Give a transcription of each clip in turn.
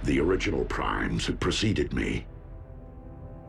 The original primes had preceded me.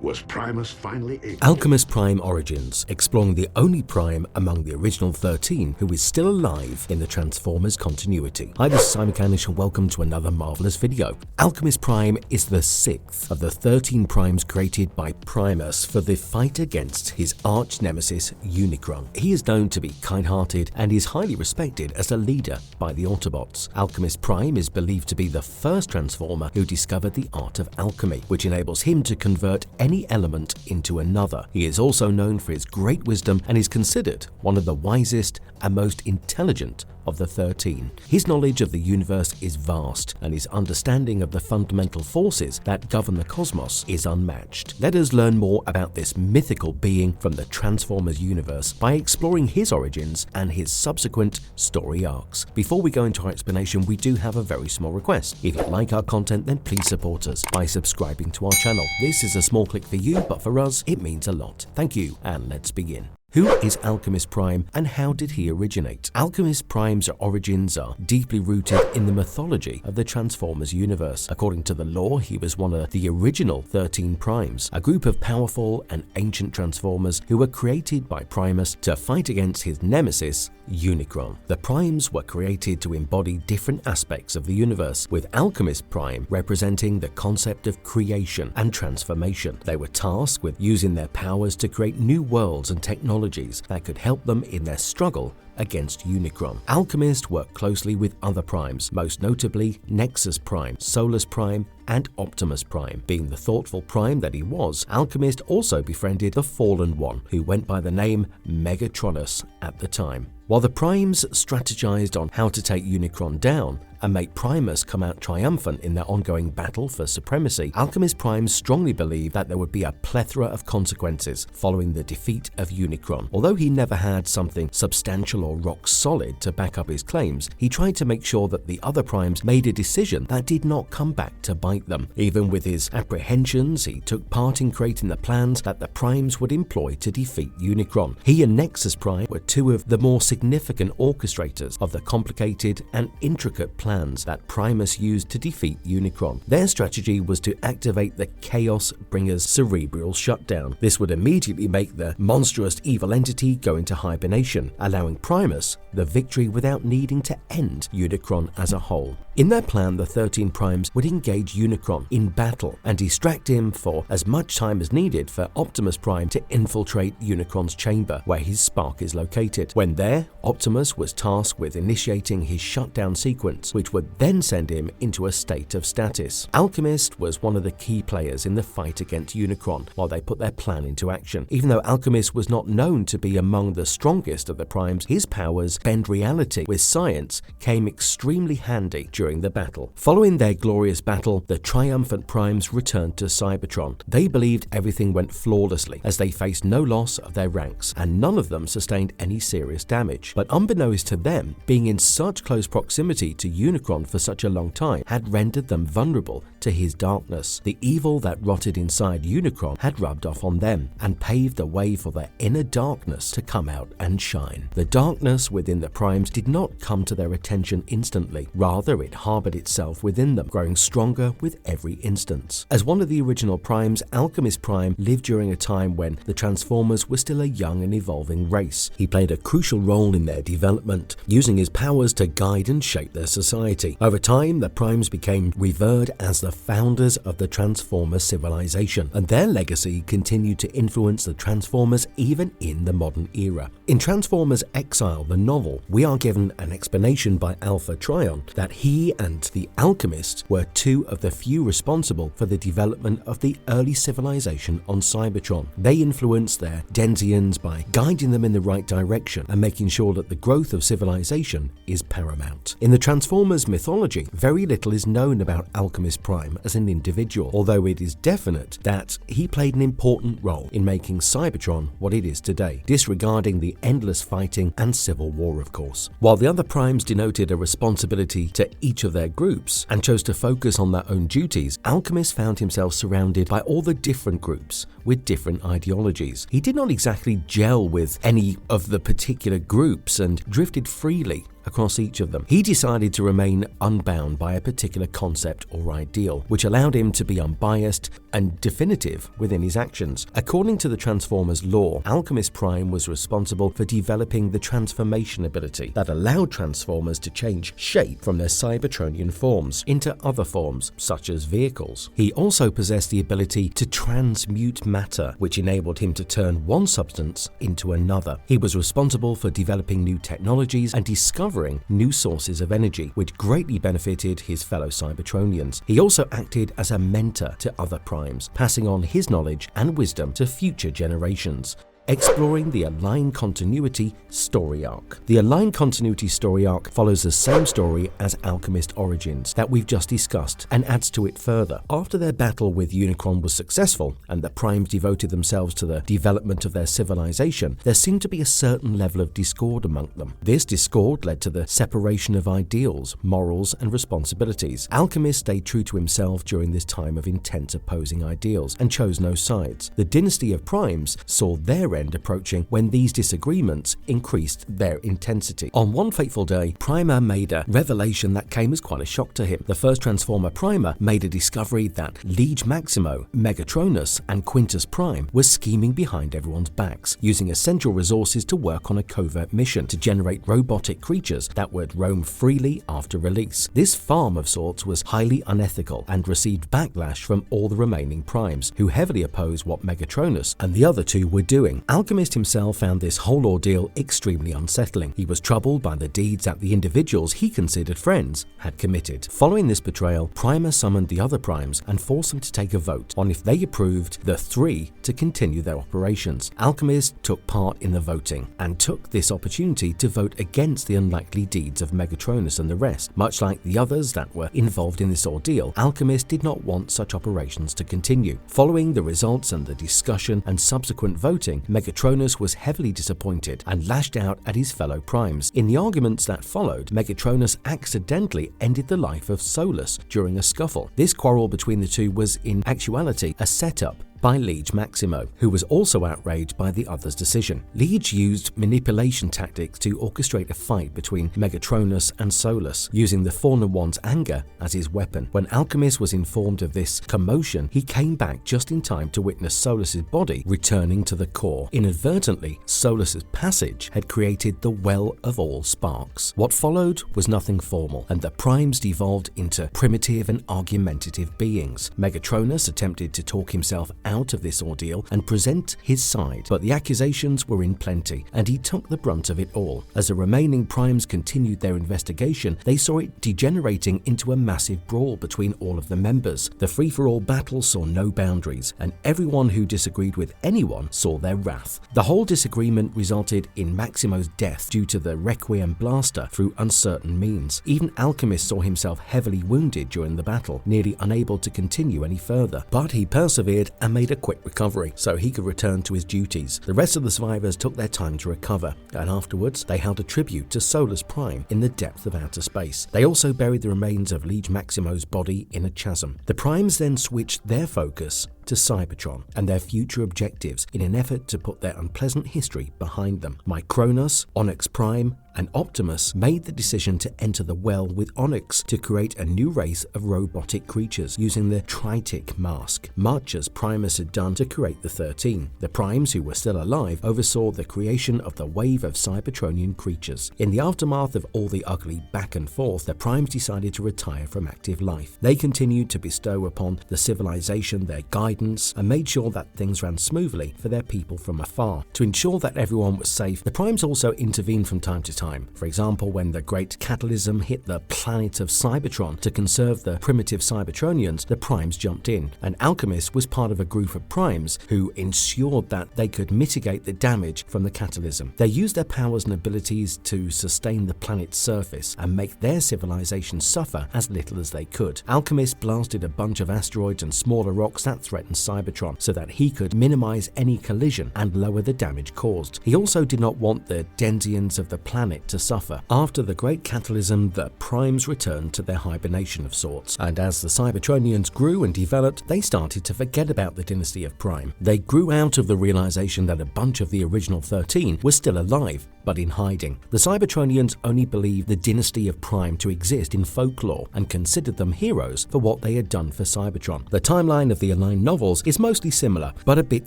Was Primus finally able Alchemist Prime Origins, exploring the only Prime among the original 13 who is still alive in the Transformers continuity. Hi, this is Cybertron and welcome to another marvelous video. Alchemist Prime is the 6th of the 13 Primes created by Primus for the fight against his arch-nemesis Unicron. He is known to be kind-hearted and is highly respected as a leader by the Autobots. Alchemist Prime is believed to be the first Transformer who discovered the art of alchemy, which enables him to convert any element into another. He is also known for his great wisdom and is considered one of the wisest and most intelligent of the 13. His knowledge of the universe is vast, and his understanding of the fundamental forces that govern the cosmos is unmatched. Let us learn more about this mythical being from the Transformers universe by exploring his origins and his subsequent story arcs. Before we go into our explanation, we do have a very small request. If you like our content, then please support us by subscribing to our channel. This is a small click for you, but for us, it means a lot. Thank you, and let's begin. Who is Alchemist Prime and how did he originate? Alchemist Prime's origins are deeply rooted in the mythology of the Transformers universe. According to the lore, he was one of the original 13 Primes, a group of powerful and ancient Transformers who were created by Primus to fight against his nemesis, Unicron. The Primes were created to embody different aspects of the universe, with Alchemist Prime representing the concept of creation and transformation. They were tasked with using their powers to create new worlds and technologies that could help them in their struggle against Unicron. Alchemist worked closely with other primes, most notably Nexus Prime, Solus Prime, and Optimus Prime. Being the thoughtful prime that he was, Alchemist also befriended the Fallen One, who went by the name Megatronus at the time. While the primes strategized on how to take Unicron down and make Primus come out triumphant in their ongoing battle for supremacy, Alchemist Prime strongly believed that there would be a plethora of consequences following the defeat of Unicron. Although he never had something substantial or rock solid to back up his claims, he tried to make sure that the other primes made a decision that did not come back to bite them. Even with his apprehensions, he took part in creating the plans that the primes would employ to defeat Unicron. He and Nexus Prime were two of the more significant orchestrators of the complicated and intricate plans that Primus used to defeat Unicron. Their strategy was to activate the Chaos Bringer's cerebral shutdown. This would immediately make the monstrous evil entity go into hibernation, allowing Primus the victory without needing to end Unicron as a whole. In their plan, the 13 Primes would engage Unicron in battle and distract him for as much time as needed for Optimus Prime to infiltrate Unicron's chamber, where his spark is located. When there, Optimus was tasked with initiating his shutdown sequence, which would then send him into a state of stasis. Alchemist was one of the key players in the fight against Unicron while they put their plan into action. Even though Alchemist was not known to be among the strongest of the Primes, his powers bend reality with science came extremely handy during the battle. Following their glorious battle, the triumphant Primes returned to Cybertron. They believed everything went flawlessly as they faced no loss of their ranks, and none of them sustained any serious damage. But unbeknownst to them, being in such close proximity to Unicron for such a long time had rendered them vulnerable to his darkness. The evil that rotted inside Unicron had rubbed off on them and paved the way for their inner darkness to come out and shine. The darkness within the Primes did not come to their attention instantly. Rather, it harbored itself within them, growing stronger with every instance. As one of the original Primes, Alchemist Prime lived during a time when the Transformers were still a young and evolving race. He played a crucial role in their development, using his powers to guide and shape their society. Over time, the Primes became revered as the founders of the Transformer civilization, and their legacy continued to influence the Transformers even in the modern era. In Transformers Exile, the novel, we are given an explanation by Alpha Trion that he and the Alchemist were two of the few responsible for the development of the early civilization on Cybertron. They influenced their Denzians by guiding them in the right direction and making sure that the growth of civilization is paramount. In the Transformers mythology, very little is known about Alchemist Prime as an individual, although it is definite that he played an important role in making Cybertron what it is today, disregarding the endless fighting and civil war, of course. While the other Primes denoted a responsibility to each of their groups and chose to focus on their own duties, Alchemist found himself surrounded by all the different groups with different ideologies. He did not exactly gel with any of the particular groups and drifted freely across each of them. He decided to remain unbound by a particular concept or ideal, which allowed him to be unbiased and definitive within his actions. According to the Transformers lore, Alchemist Prime was responsible for developing the transformation ability that allowed Transformers to change shape from their Cybertronian forms into other forms, such as vehicles. He also possessed the ability to transmute matter, which enabled him to turn one substance into another. He was responsible for developing new technologies and discovering new sources of energy, which greatly benefited his fellow Cybertronians. He also acted as a mentor to other primes, passing on his knowledge and wisdom to future generations. Exploring the Aligned Continuity Story Arc. The Aligned Continuity Story Arc follows the same story as Alchemist Origins that we've just discussed and adds to it further. After their battle with Unicron was successful and the Primes devoted themselves to the development of their civilization, there seemed to be a certain level of discord among them. This discord led to the separation of ideals, morals, and responsibilities. Alchemist stayed true to himself during this time of intense opposing ideals and chose no sides. The dynasty of Primes saw their end approaching when these disagreements increased their intensity. On one fateful day, Primer made a revelation that came as quite a shock to him. The first Transformer Primer made a discovery that Liege Maximo, Megatronus, and Quintus Prime were scheming behind everyone's backs, using essential resources to work on a covert mission to generate robotic creatures that would roam freely after release. This farm of sorts was highly unethical and received backlash from all the remaining Primes, who heavily opposed what Megatronus and the other two were doing. Alchemist himself found this whole ordeal extremely unsettling. He was troubled by the deeds that the individuals he considered friends had committed. Following this betrayal, Primer summoned the other Primes and forced them to take a vote on if they approved the three to continue their operations. Alchemist took part in the voting and took this opportunity to vote against the unlikely deeds of Megatronus and the rest. Much like the others that were involved in this ordeal, Alchemist did not want such operations to continue. Following the results and the discussion and subsequent voting, Megatronus was heavily disappointed and lashed out at his fellow Primes. In the arguments that followed, Megatronus accidentally ended the life of Solus during a scuffle. This quarrel between the two was in actuality a setup by Liege Maximo, who was also outraged by the other's decision. Liege used manipulation tactics to orchestrate a fight between Megatronus and Solus, using the Fallen One's anger as his weapon. When Alchemist was informed of this commotion, he came back just in time to witness Solus's body returning to the core. Inadvertently, Solus's passage had created the Well of All Sparks. What followed was nothing formal, and the Primes devolved into primitive and argumentative beings. Megatronus attempted to talk himself out of this ordeal and present his side, but the accusations were in plenty, and he took the brunt of it all. As the remaining Primes continued their investigation, they saw it degenerating into a massive brawl between all of the members. The free-for-all battle saw no boundaries, and everyone who disagreed with anyone saw their wrath. The whole disagreement resulted in Maximo's death due to the Requiem blaster through uncertain means. Even Alchemist saw himself heavily wounded during the battle, nearly unable to continue any further, but he persevered and made a quick recovery so he could return to his duties. The rest of the survivors took their time to recover, and afterwards they held a tribute to Solus Prime in the depth of outer space. They also buried the remains of Liege Maximo's body in a chasm. The Primes then switched their focus to Cybertron and their future objectives in an effort to put their unpleasant history behind them. Micronus, Onyx Prime, and Optimus made the decision to enter the well with Onyx to create a new race of robotic creatures using the Tritic mask, much as Primus had done to create the 13. The Primes, who were still alive, oversaw the creation of the wave of Cybertronian creatures. In the aftermath of all the ugly back and forth, the Primes decided to retire from active life. They continued to bestow upon the civilization their guidance and made sure that things ran smoothly for their people from afar. To ensure that everyone was safe, the Primes also intervened from time to time. For example, when the great cataclysm hit the planet of Cybertron to conserve the primitive Cybertronians, the Primes jumped in, and Alchemist was part of a group of Primes who ensured that they could mitigate the damage from the cataclysm. They used their powers and abilities to sustain the planet's surface and make their civilization suffer as little as they could. Alchemist blasted a bunch of asteroids and smaller rocks that threatened threaten Cybertron so that he could minimize any collision and lower the damage caused. He also did not want the denizens of the planet to suffer. After the Great Catalysm, the Primes returned to their hibernation of sorts, and as the Cybertronians grew and developed, they started to forget about the dynasty of Prime. They grew out of the realization that a bunch of the original 13 were still alive, but in hiding. The Cybertronians only believed the dynasty of Prime to exist in folklore and considered them heroes for what they had done for Cybertron. The timeline of the Aligned novels is mostly similar, but a bit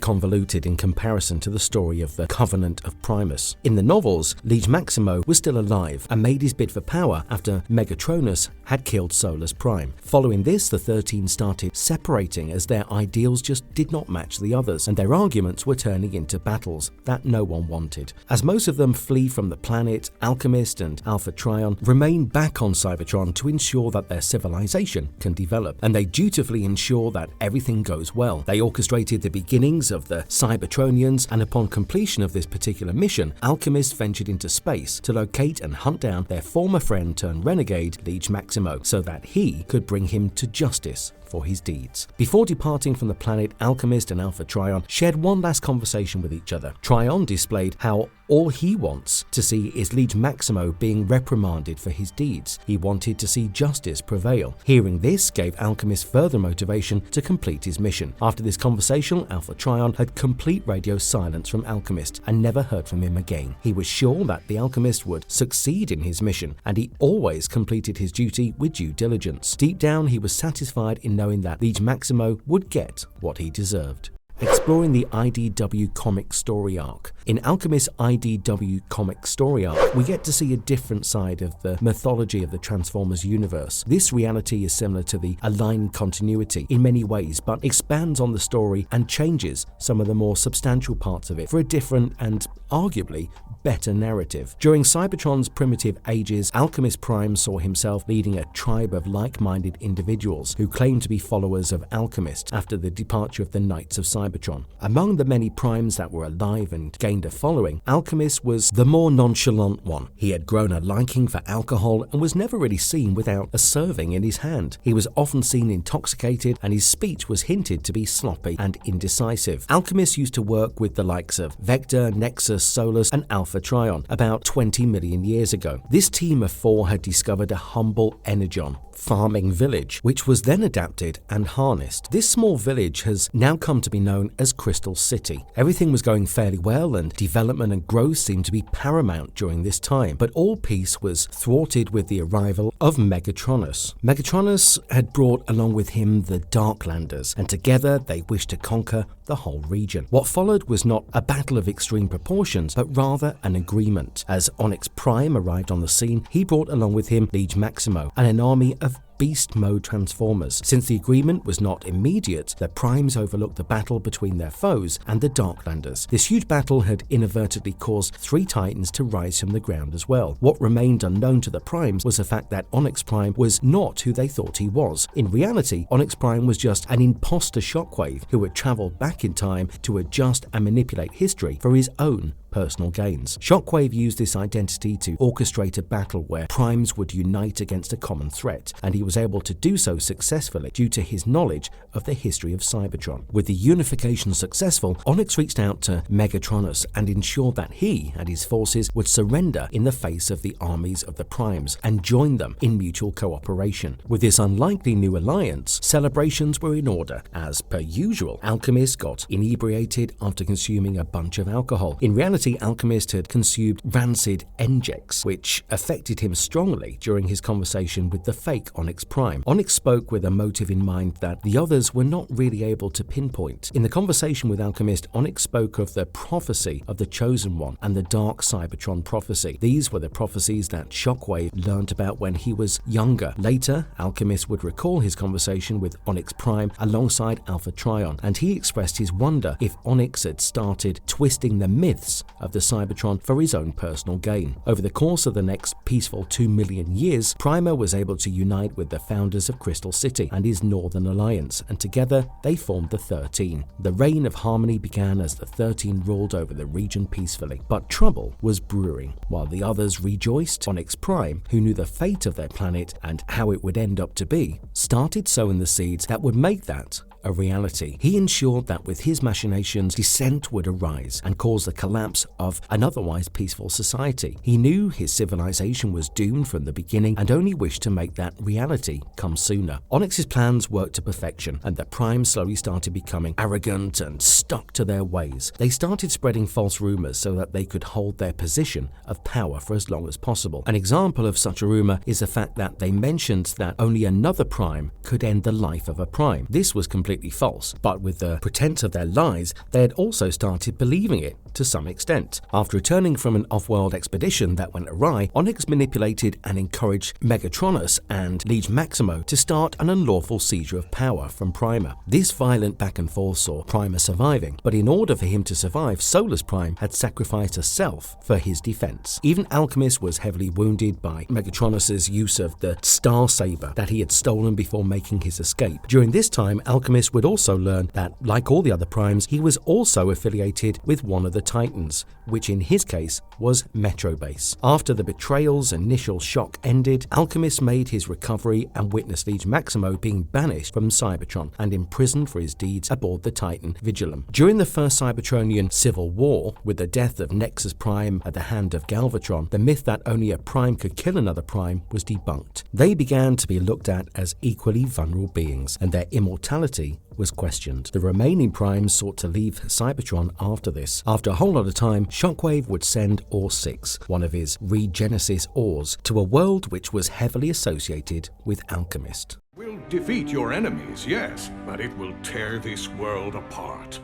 convoluted in comparison to the story of the Covenant of Primus. In the novels, Liege Maximo was still alive and made his bid for power after Megatronus had killed Solus Prime. Following this, the 13 started separating as their ideals just did not match the others, and their arguments were turning into battles that no one wanted. As most of them flee from the planet, Alchemist and Alpha Trion remain back on Cybertron to ensure that their civilization can develop, and they dutifully ensure that everything goes well. They orchestrated the beginnings of the Cybertronians, and upon completion of this particular mission, Alchemist ventured into space to locate and hunt down their former friend turned renegade, Liege Maximo, so that he could bring him to justice for his deeds. Before departing from the planet, Alchemist and Alpha Trion shared one last conversation with each other. Trion displayed how all he wants to see is Liege Maximo being reprimanded for his deeds. He wanted to see justice prevail. Hearing this gave Alchemist further motivation to complete his mission. After this conversation, Alpha Trion had complete radio silence from Alchemist and never heard from him again. He was sure that the Alchemist would succeed in his mission, and he always completed his duty with due diligence. Deep down, he was satisfied in knowing that Liege Maximo would get what he deserved. Exploring the IDW Comic Story Arc. In Alchemist's IDW Comic Story Arc, we get to see a different side of the mythology of the Transformers universe. This reality is similar to the Aligned continuity in many ways, but expands on the story and changes some of the more substantial parts of it for a different and arguably better narrative. During Cybertron's primitive ages, Alchemist Prime saw himself leading a tribe of like-minded individuals who claimed to be followers of Alchemist after the departure of the Knights of Cybertron. Among the many primes that were alive and gained a following, Alchemist was the more nonchalant one. He had grown a liking for alcohol and was never really seen without a serving in his hand. He was often seen intoxicated, and his speech was hinted to be sloppy and indecisive. Alchemist used to work with the likes of Vector, Nexus, Solus, and Alpha Trion about 20 million years ago. This team of four had discovered a humble energon farming village, which was then adapted and harnessed. This small village has now come to be known as Crystal City. Everything was going fairly well, and development and growth seemed to be paramount during this time, but all peace was thwarted with the arrival of Megatronus. Megatronus had brought along with him the Darklanders, and together they wished to conquer the whole region. What followed was not a battle of extreme proportions, but rather an agreement. As Onyx Prime arrived on the scene, he brought along with him Liege Maximo and an army of beast mode Transformers. Since the agreement was not immediate, the Primes overlooked the battle between their foes and the Darklanders. This huge battle had inadvertently caused 3 Titans to rise from the ground as well. What remained unknown to the Primes was the fact that Onyx Prime was not who they thought he was. In reality, Onyx Prime was just an imposter Shockwave who had traveled back in time to adjust and manipulate history for his own personal gains. Shockwave used this identity to orchestrate a battle where Primes would unite against a common threat, and he was able to do so successfully due to his knowledge of the history of Cybertron. With the unification successful, Onyx reached out to Megatronus and ensured that he and his forces would surrender in the face of the armies of the Primes and join them in mutual cooperation. With this unlikely new alliance, celebrations were in order. As per usual, Alchemist got inebriated after consuming a bunch of alcohol. In reality, Alchemist had consumed rancid Enjex, which affected him strongly during his conversation with the fake Onyx Prime. Onyx spoke with a motive in mind that the others were not really able to pinpoint. In the conversation with Alchemist, Onyx spoke of the prophecy of the Chosen One and the Dark Cybertron prophecy. These were the prophecies that Shockwave learned about when he was younger. Later, Alchemist would recall his conversation with Onyx Prime alongside Alpha Trion, and he expressed his wonder if Onyx had started twisting the myths of the Cybertron for his own personal gain. Over the course of the next peaceful 2 million years, Primer was able to unite with the founders of Crystal City and his Northern Alliance, and together they formed the 13. The reign of harmony began as the 13 ruled over the region peacefully, but trouble was brewing. While the others rejoiced, Onyx Prime, who knew the fate of their planet and how it would end up to be, started sowing the seeds that would make that a reality. He ensured that with his machinations, dissent would arise and cause the collapse of an otherwise peaceful society. He knew his civilization was doomed from the beginning and only wished to make that reality come sooner. Onyx's plans worked to perfection, and the Primes slowly started becoming arrogant and stuck to their ways. They started spreading false rumors so that they could hold their position of power for as long as possible. An example of such a rumor is the fact that they mentioned that only another Prime could end the life of a Prime. This was completely false, but with the pretense of their lies, they had also started believing it to some extent. After returning from an off-world expedition that went awry, Onyx manipulated and encouraged Megatronus and Liege Maximo to start an unlawful seizure of power from Primer. This violent back and forth saw Primer surviving, but in order for him to survive, Solus Prime had sacrificed herself for his defense. Even Alchemist was heavily wounded by Megatronus's use of the Star Saber that he had stolen before making his escape. During this time, Alchemist would also learn that, like all the other Primes, he was also affiliated with one of the Titans, which in his case was Metrobase. After the betrayal's initial shock ended, Alchemist made his recovery and witnessed Liege Maximo being banished from Cybertron and imprisoned for his deeds aboard the Titan Vigilum. During the first Cybertronian Civil War, with the death of Nexus Prime at the hand of Galvatron, the myth that only a Prime could kill another Prime was debunked. They began to be looked at as equally vulnerable beings, and their immortality was questioned. The remaining Primes sought to leave Cybertron after this. After a whole lot of time, Shockwave would send Ore 6, one of his Regenesis ores, to a world which was heavily associated with Alchemist. We'll defeat your enemies, yes, but it will tear this world apart.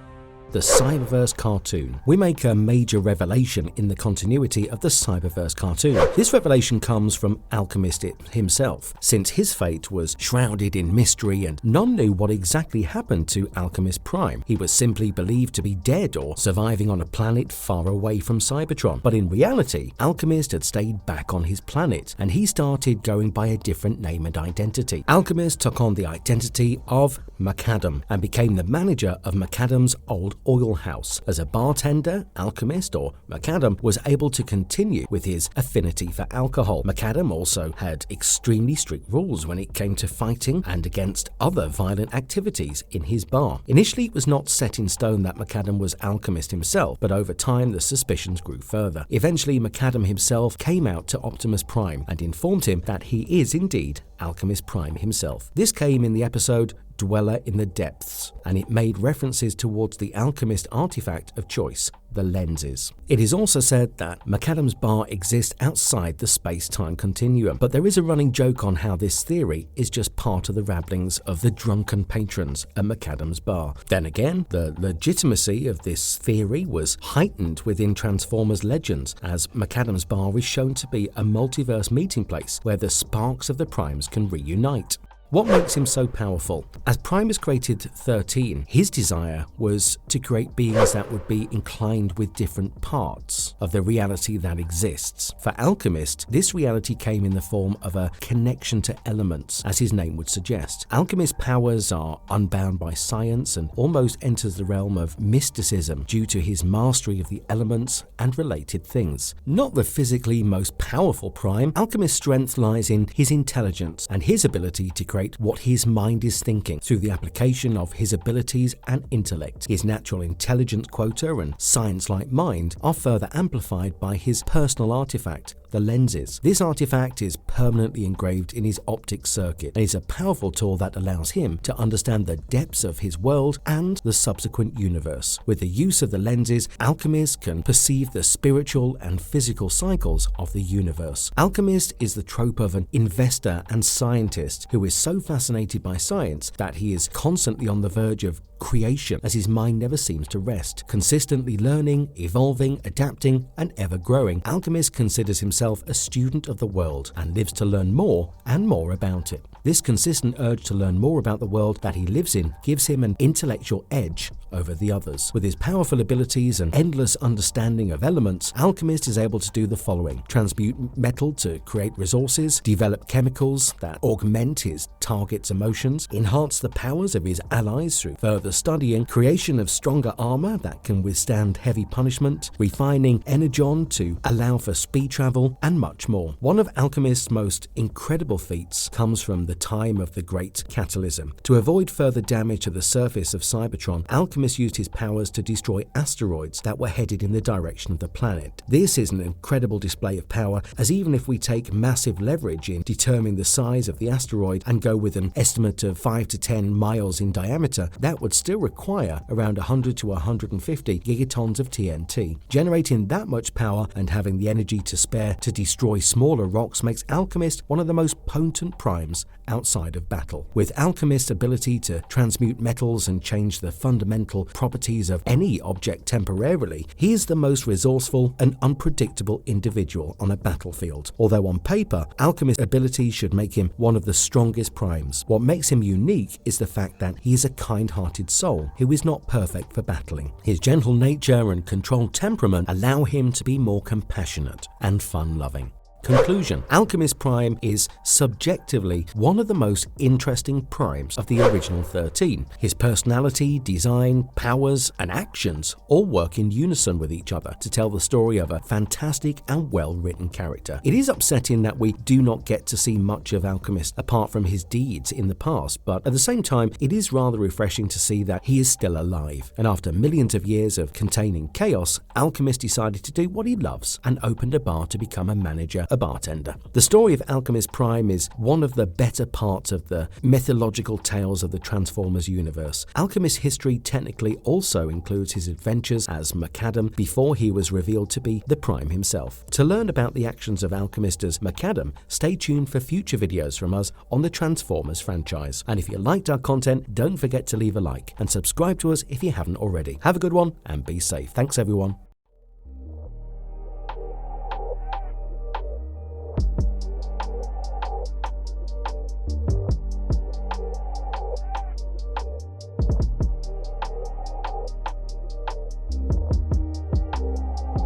The Cyberverse Cartoon. We make a major revelation in the continuity of the Cyberverse Cartoon. This revelation comes from Alchemist himself, since his fate was shrouded in mystery and none knew what exactly happened to Alchemist Prime. He was simply believed to be dead or surviving on a planet far away from Cybertron. But in reality, Alchemist had stayed back on his planet and he started going by a different name and identity. Alchemist took on the identity of Macadam and became the manager of Macadam's old oil house. As a bartender, Alchemist, or Macadam, was able to continue with his affinity for alcohol. Macadam also had extremely strict rules when it came to fighting and against other violent activities in his bar. Initially, it was not set in stone that Macadam was Alchemist himself, but over time the suspicions grew further. Eventually, Macadam himself came out to Optimus Prime and informed him that he is indeed Alchemist Prime himself. This came in the episode Dweller in the Depths, and it made references towards the Alchemist artifact of choice, the lenses. It is also said that Macadam's bar exists outside the space-time continuum, but there is a running joke on how this theory is just part of the rabblings of the drunken patrons at Macadam's bar. Then again, the legitimacy of this theory was heightened within Transformers Legends, as Macadam's bar is shown to be a multiverse meeting place where the sparks of the Primes can reunite. What makes him so powerful? As Primus created 13, his desire was to create beings that would be inclined with different parts of the reality that exists. For Alchemist, this reality came in the form of a connection to elements, as his name would suggest. Alchemist's powers are unbound by science and almost enters the realm of mysticism due to his mastery of the elements and related things. Not the physically most powerful Prime, Alchemist's strength lies in his intelligence and his ability to create what his mind is thinking through the application of his abilities and intellect. His natural intelligence quota and science-like mind are further amplified by his personal artifact, the lenses. This artifact is permanently engraved in his optic circuit and is a powerful tool that allows him to understand the depths of his world and the subsequent universe. With the use of the lenses, Alchemist can perceive the spiritual and physical cycles of the universe. Alchemist is the trope of an investor and scientist who is so fascinated by science that he is constantly on the verge of creation, as his mind never seems to rest. Consistently learning, evolving, adapting, and ever growing, Alchemist considers himself a student of the world and lives to learn more and more about it. This consistent urge to learn more about the world that he lives in gives him an intellectual edge over the others. With his powerful abilities and endless understanding of elements, Alchemist is able to do the following: transmute metal to create resources, develop chemicals that augment his target's emotions, enhance the powers of his allies through further studying, creation of stronger armor that can withstand heavy punishment, refining energon to allow for speed travel, battle, and much more. One of Alchemist's most incredible feats comes from the time of the Great Catalysm. To avoid further damage to the surface of Cybertron, Alchemist used his powers to destroy asteroids that were headed in the direction of the planet. This is an incredible display of power, as even if we take massive leverage in determining the size of the asteroid and go with an estimate of 5 to 10 miles in diameter, that would still require around 100 to 150 gigatons of TNT. Generating that much power and having the energy to spare to destroy smaller rocks makes Alchemist one of the most potent primes outside of battle. With Alchemist's ability to transmute metals and change the fundamental properties of any object temporarily, he is the most resourceful and unpredictable individual on a battlefield. Although on paper, Alchemist's ability should make him one of the strongest primes, what makes him unique is the fact that he is a kind-hearted soul who is not perfect for battling. His gentle nature and controlled temperament allow him to be more compassionate and fun-loving. Conclusion: Alchemist Prime is subjectively one of the most interesting primes of the original 13. His personality, design, powers, and actions all work in unison with each other to tell the story of a fantastic and well-written character. It is upsetting that we do not get to see much of Alchemist apart from his deeds in the past, but at the same time, it is rather refreshing to see that he is still alive. And after millions of years of containing chaos, Alchemist decided to do what he loves and opened a bar to become a manager, a bartender. The story of Alchemist Prime is one of the better parts of the mythological tales of the Transformers universe. Alchemist's history technically also includes his adventures as McAdam before he was revealed to be the Prime himself. To learn about the actions of Alchemist as McAdam, stay tuned for future videos from us on the Transformers franchise. And if you liked our content, don't forget to leave a like and subscribe to us if you haven't already. Have a good one and be safe. Thanks everyone.